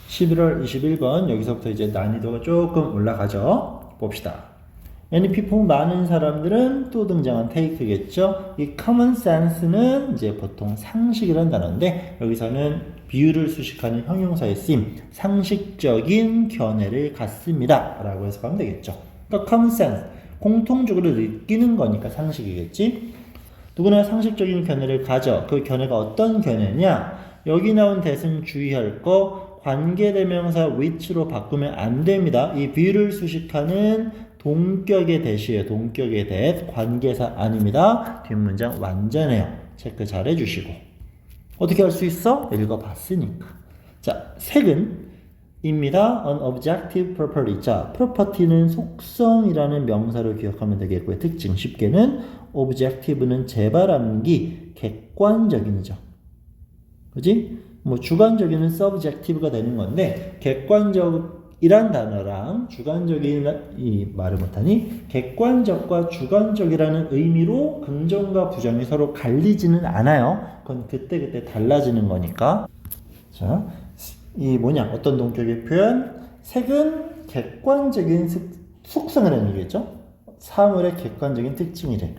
11월 21번 여기서부터 이제 난이도가 조금 올라가죠. 봅시다. Many people 많은 사람들은 또 등장한 take겠죠. 이 common sense는 이제 보통 상식이라는 단어인데 여기서는 비유를 수식하는 형용사의 쓰임, 상식적인 견해를 갖습니다 라고 해석하면 되겠죠. 그러니까 common sense, 공통적으로 느끼는 거니까 상식이겠지. 누구나 상식적인 견해를 가져. 그 견해가 어떤 견해냐? 여기 나온 that은 주의할 거 관계대명사 which로 바꾸면 안 됩니다. 이 비유를 수식하는 동격의 that이에요. 동격의 that, 관계사 아닙니다. 뒷문장 완전해요. 체크 잘 해주시고. 어떻게 할 수 있어? 읽어봤으니까. 자, 색은 입니다. An objective property. 자, property는 속성이라는 명사로 기억하면 되겠고요. 특징 쉽게는 objective는 재발함기, 객관적인이죠. 그지? 뭐 주관적인은 subjective가 되는 건데 객관적이란 단어랑 주관적인 이 말을 못하니 객관적과 주관적이라는 의미로 긍정과 부정이 서로 갈리지는 않아요. 그건 그때그때 달라지는 거니까. 자, 이 뭐냐? 어떤 동격의 표현? 색은 객관적인 속성이라는 얘기겠죠? 사물의 객관적인 특징이래.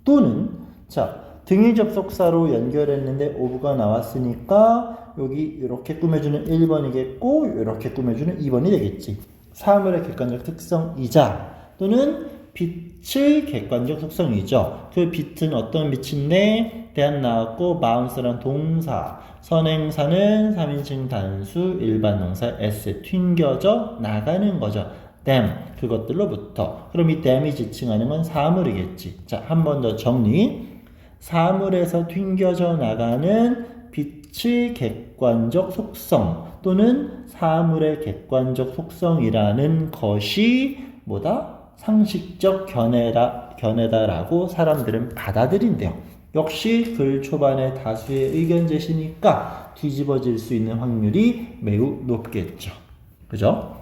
또는 자, 등위 접속사로 연결했는데 오브가 나왔으니까 여기 이렇게 꾸며주는 1번이겠고 이렇게 꾸며주는 2번이 되겠지. 사물의 객관적 특성이자 또는 빛의 객관적 속성이죠. 그 빛은 어떤 빛인데 대한 나왔고 bounce란 동사, 선행사는 3인칭 단수, 일반 동사 s 튕겨져 나가는 거죠. them 그것들로부터. 그럼 이 them이 지칭하는 건 사물이겠지. 자, 한 번 더 정리. 사물에서 튕겨져 나가는 빛의 객관적 속성 또는 사물의 객관적 속성이라는 것이 뭐다? 상식적 견해다라고 사람들은 받아들인대요. 역시 글 초반에 다수의 의견 제시니까 뒤집어질 수 있는 확률이 매우 높겠죠. 그죠?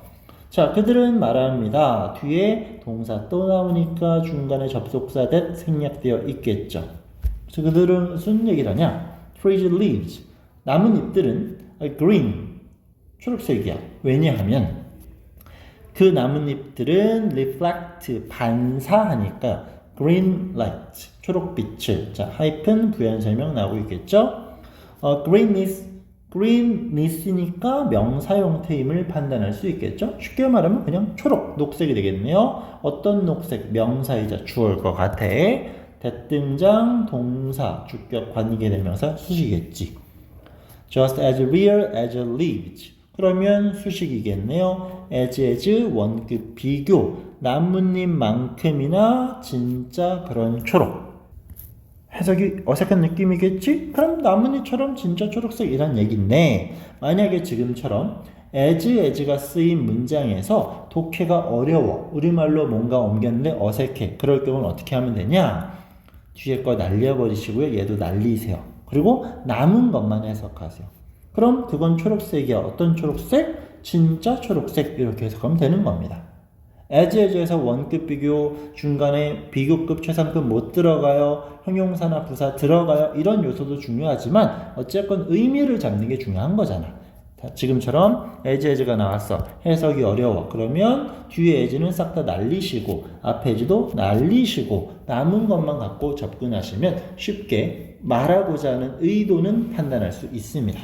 자, 그들은 말합니다. 뒤에 동사 또 나오니까 중간에 접속사 that 생략되어 있겠죠. 그래서 그들은 무슨 얘기를 하냐? Trees leaves. 나뭇잎들은 green, 초록색이야. 왜냐하면 그 나뭇잎들은 reflect, 반사하니까 green light, 초록빛을. 자, 하이픈 부연 설명 나오고 있겠죠? greenness니까 명사 형태임을 판단할 수 있겠죠? 쉽게 말하면 그냥 초록, 녹색이 되겠네요. 어떤 녹색? 명사이자 주어일 것 같아. 대등장, 동사, 주격, 관계대명사, 수식이겠지. Just as real as leaves. 그러면 수식이겠네요. as 원급 비교, 나뭇잎만큼이나 진짜 그런 초록. 해석이 어색한 느낌이겠지? 그럼 나뭇잎처럼 진짜 초록색이란 얘긴데 만약에 지금처럼 as가 쓰인 문장에서 독해가 어려워. 우리말로 뭔가 옮겼는데 어색해. 그럴 경우는 어떻게 하면 되냐? 뒤에 거 날려버리시고요. 얘도 날리세요. 그리고 남은 것만 해석하세요. 그럼 그건 초록색이야. 어떤 초록색? 진짜 초록색. 이렇게 해석하면 되는 겁니다. as에서 원급 비교, 중간에 비교급, 최상급 못 들어가요. 형용사나 부사 들어가요. 이런 요소도 중요하지만 어쨌건 의미를 잡는 게 중요한 거잖아. 지금처럼 as가 나왔어. 해석이 어려워. 그러면 뒤에 as는 싹 다 날리시고 앞에 as도 날리시고 남은 것만 갖고 접근하시면 쉽게 말하고자 하는 의도는 판단할 수 있습니다.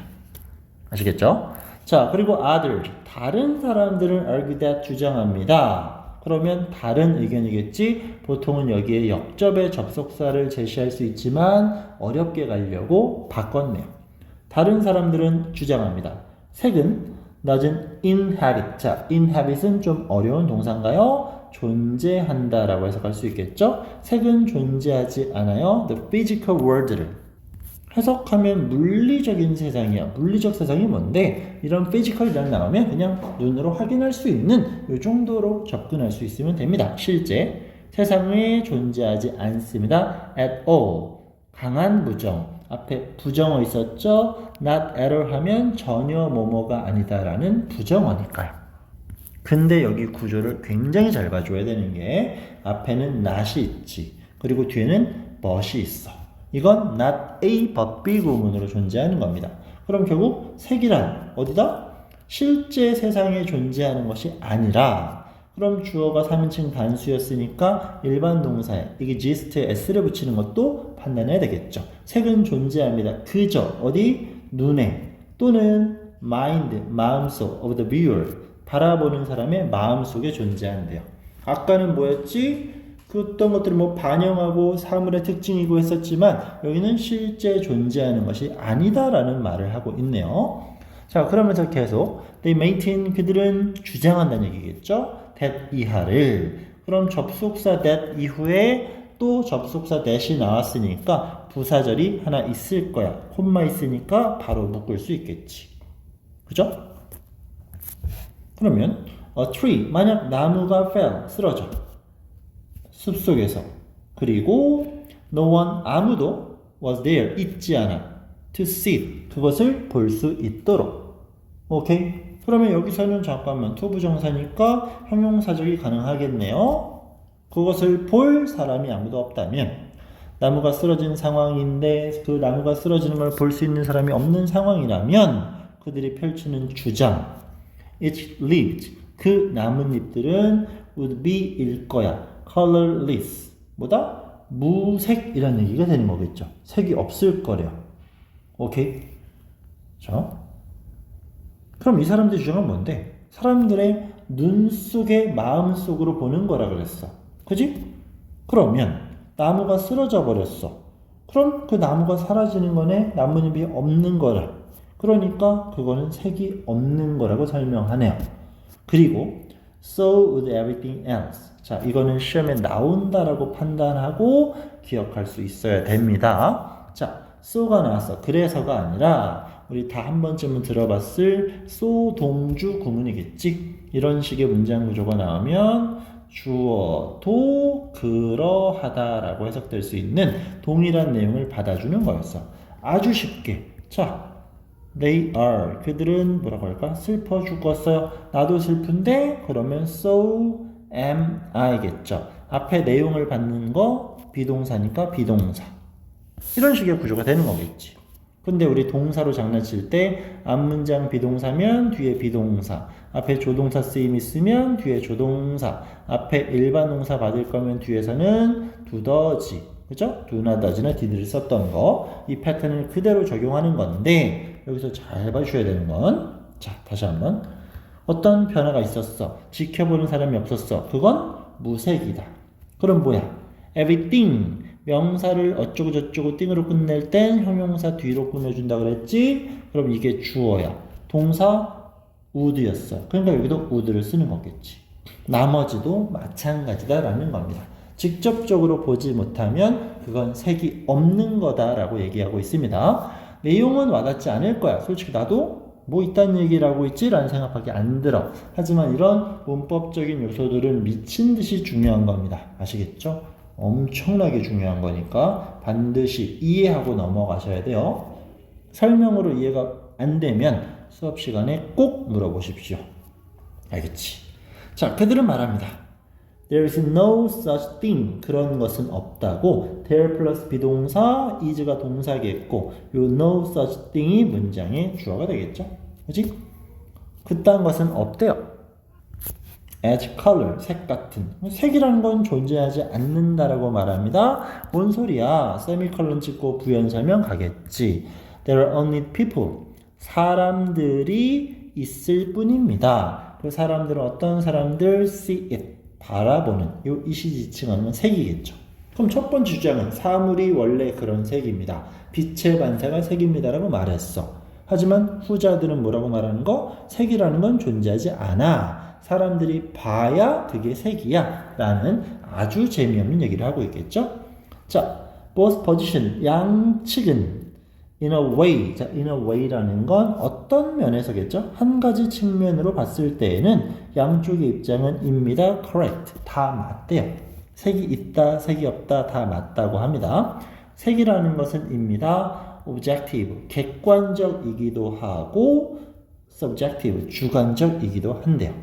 아시겠죠? 자, 그리고 others, 다른 사람들은 argue that 주장합니다. 그러면 다른 의견이겠지? 보통은 여기에 역접의 접속사를 제시할 수 있지만 어렵게 가려고 바꿨네요. 다른 사람들은 주장합니다. 색은 doesn't inhabit. 자, inhabit은 좀 어려운 동사인가요? 존재한다 라고 해석할 수 있겠죠? 색은 존재하지 않아요. The physical world를 해석하면 물리적인 세상이야. 물리적 세상이 뭔데? 이런 physical이라는 나오면 그냥 눈으로 확인할 수 있는 이 정도로 접근할 수 있으면 됩니다. 실제 세상에 존재하지 않습니다. at all. 강한 부정. 앞에 부정어 있었죠? not at all 하면 전혀 뭐뭐가 아니다라는 부정어니까요. 근데 여기 구조를 굉장히 잘 봐줘야 되는 게 앞에는 not이 있지. 그리고 뒤에는 but이 있어. 이건 not A but B 구문으로 존재하는 겁니다. 그럼 결국 색이란 어디다? 실제 세상에 존재하는 것이 아니라 그럼 주어가 3인칭 단수였으니까 일반 동사에 exist에 s를 붙이는 것도 판단해야 되겠죠. 색은 존재합니다. 그저 어디? 눈에 또는 mind, 마음속 of the viewer 바라보는 사람의 마음속에 존재한대요. 아까는 뭐였지? 그 어떤 것들을 뭐 반영하고 사물의 특징이고 했었지만 여기는 실제 존재하는 것이 아니다라는 말을 하고 있네요. 자, 그러면서 계속 they maintain 그들은 주장한다는 얘기겠죠. that 이하를 그럼 접속사 that 이후에 또 접속사 that이 나왔으니까 부사절이 하나 있을 거야. 콤마 있으니까 바로 묶을 수 있겠지. 그죠? 그러면 a tree 만약 나무가 fell 쓰러져 숲속에서 그리고 no one 아무도 was there 있지 않아 to see 그것을 볼 수 있도록 오케이? 그러면 여기서는 잠깐만 투부정사니까 형용사적이 가능하겠네요. 그것을 볼 사람이 아무도 없다면 나무가 쓰러진 상황인데 그 나무가 쓰러지는 걸 볼 수 있는 사람이 없는 상황이라면 그들이 펼치는 주장 It lived 그 나뭇잎들은 would be 일 거야 colorless 뭐다? 무색이라는 얘기가 되는 거겠죠. 색이 없을 거래요. 오케이? 자, 그럼 이 사람들의 주장은 뭔데? 사람들의 눈 속에 마음 속으로 보는 거라 그랬어. 그지? 그러면 나무가 쓰러져 버렸어. 그럼 그 나무가 사라지는 거네? 나뭇잎이 없는 거라. 그러니까 그거는 색이 없는 거라고 설명하네요. 그리고 so would everything else. 자, 이거는 시험에 나온다라고 판단하고 기억할 수 있어야 됩니다. 자, so가 나왔어. 그래서가 아니라 우리 다 한 번쯤은 들어봤을 so 동주 구문이겠지. 이런 식의 문장 구조가 나오면 주어도 그러하다라고 해석될 수 있는 동일한 내용을 받아주는 거였어. 아주 쉽게. 자, they are 그들은 뭐라고 할까? 슬퍼 죽었어요. 나도 슬픈데 그러면 so am I겠죠. 앞에 내용을 받는 거 비동사니까 비동사. 이런 식의 구조가 되는 거겠지. 근데 우리 동사로 장난칠 때 앞문장 비동사면 뒤에 비동사, 앞에 조동사 쓰임 있으면 뒤에 조동사, 앞에 일반 동사 받을 거면 뒤에서는 두더지, 그죠? 두나더지나 디드를 썼던 거, 이 패턴을 그대로 적용하는 건데 여기서 잘 봐주셔야 되는 건, 자, 다시 한번 어떤 변화가 있었어. 지켜보는 사람이 없었어. 그건 무색이다. 그럼 뭐야? everything 명사를 어쩌고 저쩌고 띵으로 끝낼 땐 형용사 뒤로 꾸며준다 그랬지? 그럼 이게 주어야. 동사 would였어. 그러니까 여기도 would를 쓰는 거겠지. 나머지도 마찬가지다라는 겁니다. 직접적으로 보지 못하면 그건 색이 없는 거다라고 얘기하고 있습니다. 내용은 와닿지 않을 거야. 솔직히 나도 뭐 있다는 얘기를 하고 있지? 라는 생각밖에 안 들어. 하지만 이런 문법적인 요소들은 미친 듯이 중요한 겁니다. 아시겠죠? 엄청나게 중요한 거니까 반드시 이해하고 넘어가셔야 돼요. 설명으로 이해가 안 되면 수업 시간에 꼭 물어보십시오. 알겠지? 자, 그들은 말합니다. There is no such thing. 그런 것은 없다고. There 플러스 비동사, is가 동사겠고 요 no such thing이 문장의 주어가 되겠죠. 그치? 그딴 것은 없대요. as color, 색 같은. 색이라는 건 존재하지 않는다라고 말합니다. 뭔 소리야? 세미컬론 찍고 부연설명 가겠지. There are only people. 사람들이 있을 뿐입니다. 그 사람들은 어떤 사람들? see it. 바라보는. 요 이시지칭하는 색이겠죠. 그럼 첫 번째 주장은 사물이 원래 그런 색입니다. 빛의 반사가 색입니다라고 말했어. 하지만 후자들은 뭐라고 말하는 거? 색이라는 건 존재하지 않아. 사람들이 봐야 그게 색이야 라는 아주 재미없는 얘기를 하고 있겠죠. 자, both position 양측은 in a way. 자, in a way라는 건 어떤 면에서겠죠? 한 가지 측면으로 봤을 때에는 양쪽의 입장은 입니다. correct. 다 맞대요. 색이 있다, 색이 없다 다 맞다고 합니다. 색이라는 것은 입니다. objective. 객관적이기도 하고 subjective. 주관적이기도 한대요.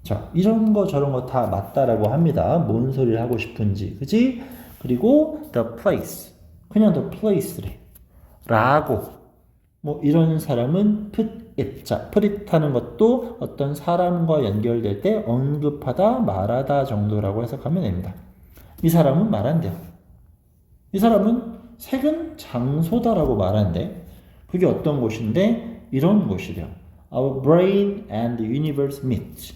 자, 이런 거 저런 거 다 맞다라고 합니다. 뭔 소리를 하고 싶은지. 그지? 그리고 the place. 그냥 the place래. 라고. 뭐 이런 사람은 put it. 자, put it 하는 것도 어떤 사람과 연결될 때 언급하다, 말하다 정도라고 해석하면 됩니다. 이 사람은 말한대요. 이 사람은 색은 장소다라고 말하는데 그게 어떤 곳인데 이런 곳이래요. Our brain and the universe meet.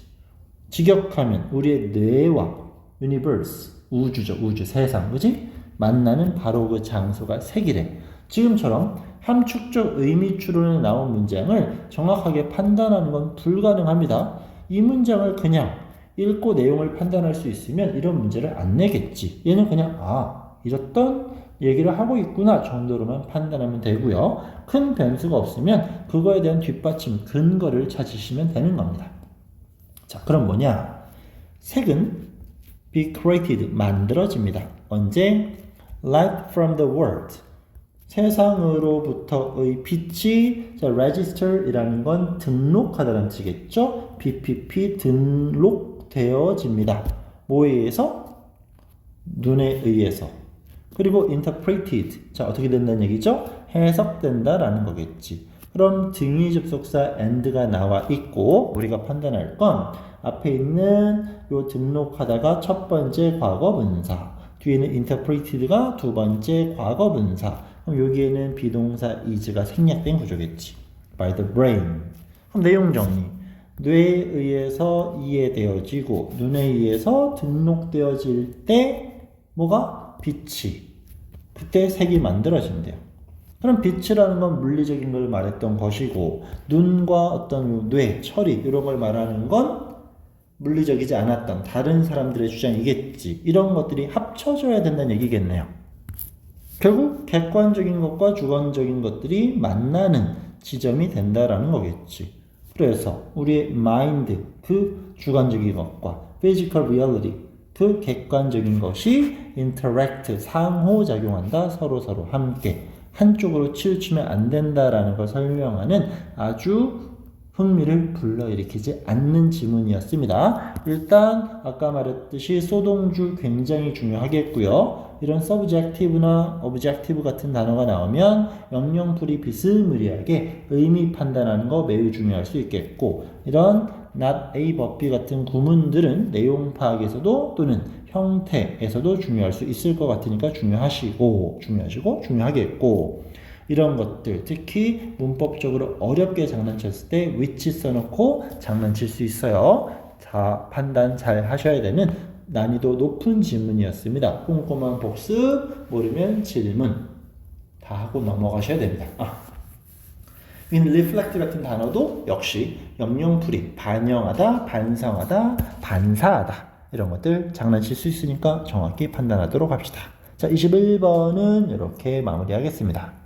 직역하면 우리의 뇌와 universe, 우주죠. 우주, 세상, 그지? 만나는 바로 그 장소가 색이래. 지금처럼 함축적 의미 추론에 나온 문장을 정확하게 판단하는 건 불가능합니다. 이 문장을 그냥 읽고 내용을 판단할 수 있으면 이런 문제를 안 내겠지. 얘는 그냥 이랬던 얘기를 하고 있구나 정도로만 판단하면 되고요. 큰 변수가 없으면 그거에 대한 뒷받침, 근거를 찾으시면 되는 겁니다. 자, 그럼 뭐냐? 색은 be created, 만들어집니다. 언제? Light from the world. 세상으로부터의 빛이 register이라는 건 등록하다는 뜻이겠죠? BPP 등록되어집니다. 뭐에 의해서? 눈에 의해서. 그리고 interpreted. 자, 어떻게 된다는 얘기죠? 해석된다라는 거겠지. 그럼 등위 접속사 and가 나와 있고 우리가 판단할 건 앞에 있는 요 등록하다가 첫 번째 과거분사, 뒤에는 interpreted가 두 번째 과거분사. 그럼 여기에는 비동사 is가 생략된 구조겠지. by the brain. 그럼 내용 정리. 뇌에 의해서 이해되어지고 눈에 의해서 등록되어질 때 뭐가? 빛이. 그때 색이 만들어진대요. 그럼 빛이라는 건 물리적인 걸 말했던 것이고 눈과 어떤 뇌, 처리 이런 걸 말하는 건 물리적이지 않았던 다른 사람들의 주장이겠지. 이런 것들이 합쳐져야 된다는 얘기겠네요. 결국 객관적인 것과 주관적인 것들이 만나는 지점이 된다라는 거겠지. 그래서 우리의 mind, 그 주관적인 것과 physical reality, 그 객관적인 것이 interact, 상호작용한다. 서로 함께. 한쪽으로 치우치면 안 된다라는 걸 설명하는 아주 흥미를 불러일으키지 않는 지문이었습니다. 일단 아까 말했듯이 소동주 굉장히 중요하겠고요. 이런 subjective나 objective 같은 단어가 나오면 영영풀이 비스무리하게 의미 판단하는 거 매우 중요할 수 있겠고 이런 not A but B 같은 구문들은 내용 파악에서도 또는 형태에서도 중요할 수 있을 것 같으니까 중요하시고 중요하겠고 이런 것들 특히 문법적으로 어렵게 장난쳤을 때 which 써놓고 장난칠 수 있어요. 자, 판단 잘 하셔야 되는 난이도 높은 질문이었습니다. 꼼꼼한 복습, 모르면 질문 다 하고 넘어가셔야 됩니다. in reflect 같은 단어도 역시 영영풀이, 반영하다, 반성하다, 반사하다 이런 것들 장난칠 수 있으니까 정확히 판단하도록 합시다. 자, 21번은 이렇게 마무리하겠습니다.